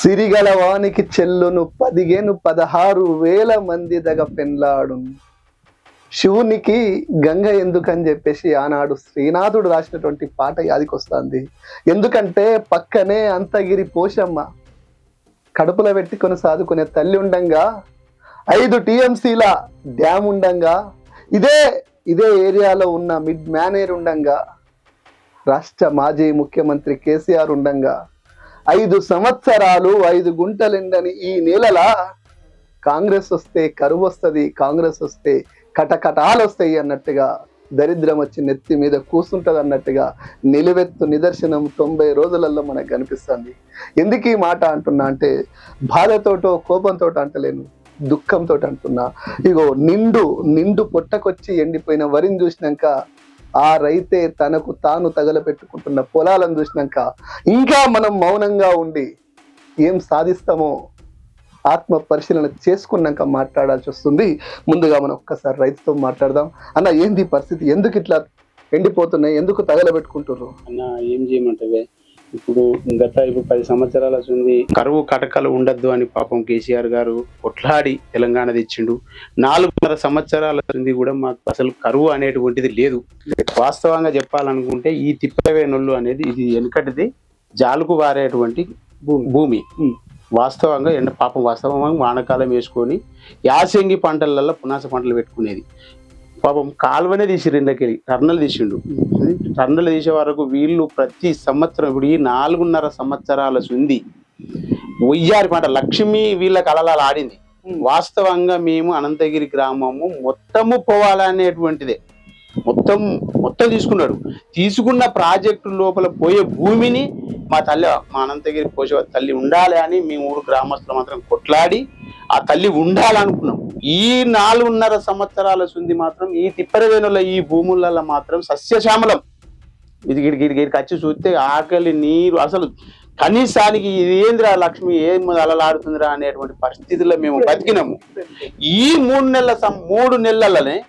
సిరిగలవానికి చెల్లును 15,16,000 మంది దగ పెండ్లాడు. శివునికి గంగ ఎందుకని చెప్పేసి ఆనాడు శ్రీనాథుడు రాసినటువంటి పాట యాదికొస్తుంది. ఎందుకంటే పక్కనే అంతగిరి పోషమ్మ కడుపులో పెట్టుకొని సాదుకునే తల్లి ఉండంగా, 5 టీఎంసీల డ్యామ్ ఉండంగా, ఇదే ఏరియాలో ఉన్న మిడ్ మేనేర్ ఉండంగా, రాష్ట్ర మాజీ ముఖ్యమంత్రి కేసీఆర్ ఉండంగా, 5 సంవత్సరాలు 5 గుంటలెండని ఈ నెలలా కాంగ్రెస్ వస్తే కరువు వస్తుంది, కాంగ్రెస్ వస్తే కటకటాలు వస్తాయి అన్నట్టుగా, దరిద్రం వచ్చి నెత్తి మీద కూర్చుంటది అన్నట్టుగా నిలువెత్తు నిదర్శనం 90 రోజులలో మనకు కనిపిస్తుంది. ఎందుకు ఈ మాట అంటున్నా అంటే, బాధతోటో కోపంతో అంటలేను, దుఃఖంతో అంటున్నా. ఇగో నిండు పొట్టకొచ్చి ఎండిపోయిన వరిని చూసినాక, ఆ రైతే తనకు తాను తగలపెట్టుకుంటున్న పొలాలను చూసినాక ఇంకా మనం మౌనంగా ఉండి ఏం సాధిస్తామో ఆత్మ పరిశీలన చేసుకున్నాక మాట్లాడాల్సి వస్తుంది. ముందుగా మనం ఒక్కసారి రైతుతో మాట్లాడదాం. అన్న, ఏంది పరిస్థితి? ఎందుకు ఇట్లా ఎండిపోతున్నాయి? ఎందుకు తగలబెట్టుకుంటుర్రు? అన్న, ఏం చేయమంటావే, ఇప్పుడు 10 సంవత్సరాల ఉంది కరువు కటకలు ఉండద్దు అని పాపం కేసీఆర్ గారు కొట్లాడి తెలంగాణ తెచ్చిండు. 4.5 సంవత్సరాల ఉంది కూడా మాకు అసలు కరువు అనేటువంటిది లేదు. వాస్తవంగా చెప్పాలనుకుంటే ఈ తిప్పవేనొల్లు అనేది ఇది వెనుకటిది జాలుకు వారేటువంటి భూమి. వాస్తవంగా వాస్తవంగా వానకాలం వేసుకొని యాసంగి పంటలలో పునాస పంటలు పెట్టుకునేది. పాపం కాలువనే తీసిరు, ఇండకెళ్ళి టర్నల్ తీసిండు. టర్నల్ తీసే వరకు వీళ్ళు ప్రతి సంవత్సరం ఇప్పుడు ఈ 4.5 సంవత్సరాల ఉంది ఒయ్యారి పంట లక్ష్మి వీళ్ళకి అలలాలు ఆడింది. వాస్తవంగా మేము అనంతగిరి గ్రామము మొత్తము పోవాలనేటువంటిదే మొత్తం తీసుకున్నాడు. తీసుకున్న ప్రాజెక్టు లోపల పోయే భూమిని మా అనంతగిరి పోషే తల్లి ఉండాలి అని మేము ఊరు గ్రామస్తులు మాత్రం కొట్లాడి ఆ తల్లి ఉండాలనుకున్నాం. ఈ 4.5 సంవత్సరాల సుంది మాత్రం ఈ తిప్పరవేణుల ఈ భూములలో మాత్రం సస్యశ్యామలం. ఇది గిడికి వచ్చి చూస్తే ఆకలి నీరు అసలు కనీసానికి ఇదేంద్రా లక్ష్మి ఏం అలలాడుతుందిరా అనేటువంటి పరిస్థితుల్లో మేము బతికినాము. ఈ 3 నెలలనే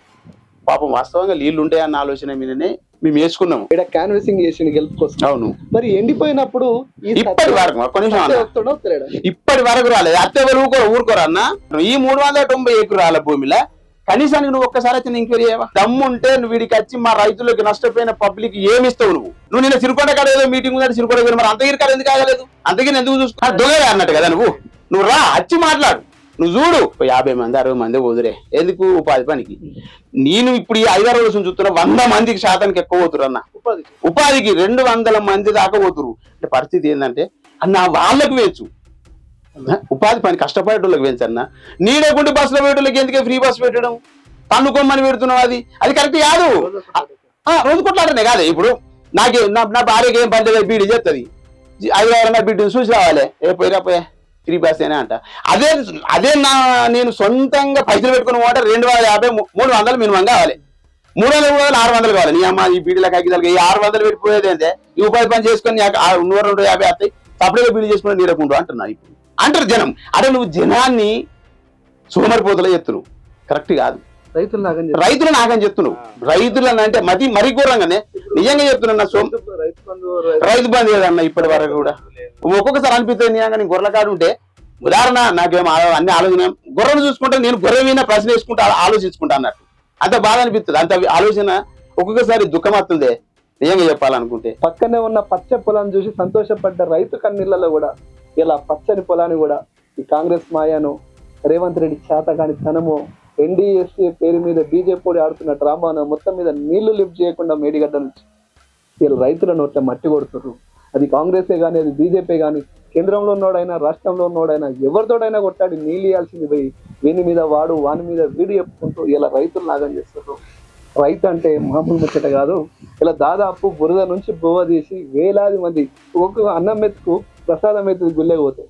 పాపం వాస్తవంగా నీళ్లు ఉంటాయన్న ఆలోచన మీదనే మేము వేసుకున్నాము. ఇక్కడ క్యాన్వసింగ్ చేసి గెలుపుకొస్తాం. అవును, మరి ఎండిపోయినప్పుడు ఇప్పటి వరకు రాలేదు. అత్తెవరు ఊరుకోరన్న. ఈ 390 ఎకరాల భూమిలో కనీసానికి నువ్వు ఒక్కసారి అయితే ఎంక్వైరీ చేయవా? దమ్ముంటే నువ్వు వీడికి వచ్చి మా రైతులకు నష్టపోయిన పబ్లిక్ ఏమిస్తావు? నువ్వు నిన్న సిరికొండ కాడ ఏదో మీటింగ్ ఉందంటే సిరికొండ మరి అంతగిరి కాడ ఎందుకు ఆగలేదు? అంతగిరి ఎందుకు చూసుకో దొంగలే అన్నట్టు కదా నువ్వు రా, వచ్చి మాట్లాడు. నువ్వు చూడు, 50 మంది 60 మంది వదిలే ఎందుకు ఉపాధి పనికి. నేను ఇప్పుడు ఈ 5-6 రోజులు చూస్తున్నా 100 మందికి శాతానికి ఎక్కువ పోతురు అన్న. ఉపాధికి 200 మంది దాకా పోతురు. అంటే పరిస్థితి ఏంటంటే అన్న, వాళ్ళకు వేయచ్చు ఉపాధి పని, కష్టపడేటోళ్ళకి వేయచ్చన్న. నీడకుండి బస్సులో పెట్టేళ్ళకి ఎందుకే ఫ్రీ బస్ పెట్టడం, పన్నుకోమని పెడుతున్నావు. అది కరెక్ట్ కాదు. రోజు కొట్లాడనే కాదు. ఇప్పుడు నా భార్యకి ఏం పని లేదు, బీడీ చేస్తుంది. 5 బీడీని చూసి రావాలి, పోయిరా ఫ్రీ బస్ అనే అంట. అదే నేను సొంతంగా పైసలు పెట్టుకుని పోతే 250 300 మినిమం కావాలి. 300 600 కావాలి. నీ అమ్మ ఈ బీడీలకు అగ్గిదాలకి ఈ 600 పెట్టిపోయేది అంటే ఈ ఉపాధి పని చేసుకొని 100-250 వస్తాయి, తప్పుడుగా బీడీ చేసుకుని నీడకుంటూ అంటున్నా. ఇప్పుడు అంటారు జనం. అదే నువ్వు జనాన్ని సోమరిపోతలో చెప్తున్నావు, కరెక్ట్ కాదు. రైతులు నాకని చెప్తున్నావు. రైతులను అంటే మరీ ఘోరంగానే నిజంగా చెప్తున్నా. రైతు బంధు లేదన్న ఇప్పటి వరకు కూడా. ఒక్కొక్కసారి అనిపిస్తుంది నేను గొర్రెల కాడు ఉంటే, ఉదాహరణ నాకేమో అన్ని ఆలోచన, గొర్రెను చూసుకుంటే నేను గొర్రె మీద ప్రశ్న వేసుకుంటా ఆలోచించుకుంటా అన్నట్టు. అంత బాధ అనిపిస్తుంది. అంత ఆలోచన ఒక్కొక్కసారి దుఃఖం వస్తుంది నిజంగా చెప్పాలనుకుంటే. పక్కనే ఉన్న పచ్చ పొలాన్ని చూసి సంతోషపడ్డ రైతు కన్నీళ్లలో కూడా ఇలా పచ్చని పొలాన్ని కూడా ఈ కాంగ్రెస్ మాయాను, రేవంత్ రెడ్డి చేతగాని తనము, ఎన్డీఎస్ఏ పేరు మీద బీజేపీ ఆడుతున్న డ్రామాను మొత్తం మీద నీళ్లు లిఫ్ట్ చేయకుండా మేడిగడ్డ నుంచి వీళ్ళు రైతుల నోట్ల మట్టి కొడుతుర్రు. అది కాంగ్రెసే కానీ, అది బీజేపీ కానీ, కేంద్రంలో ఉన్నోడైనా రాష్ట్రంలో ఉన్నోడైనా ఎవరితోడైనా కొట్టాడి నీళ్ళు ఇవ్వాల్సింది పోయి వీని మీద వాని మీద వీడు చెప్పుకుంటూ ఇలా రైతులు నాగం చేస్తున్నారు. రైతు అంటే మామూలు ముచ్చట కాదు. ఇలా దాదాపు బురద నుంచి బువ్వ తీసి వేలాది మంది ఒక్కొక్క అన్నం మెతుకు ప్రసాదం ఎత్తుకు గుళ్ళేపోతాయి.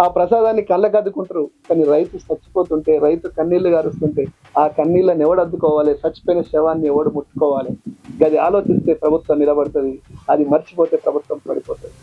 ఆ ప్రసాదాన్ని కళ్ళకద్దుకుంటారు. కానీ రైతు చచ్చిపోతుంటే, రైతు కన్నీళ్లు గారుస్తుంటే ఆ కన్నీళ్ళని ఎవడు అద్దుకోవాలి? చచ్చిపోయిన శవాన్ని ఎవడు ముట్టుకోవాలి? అది ఆలోచిస్తే ప్రభుత్వం నిలబడుతుంది, అది మర్చిపోతే ప్రభుత్వం పడిపోతుంది.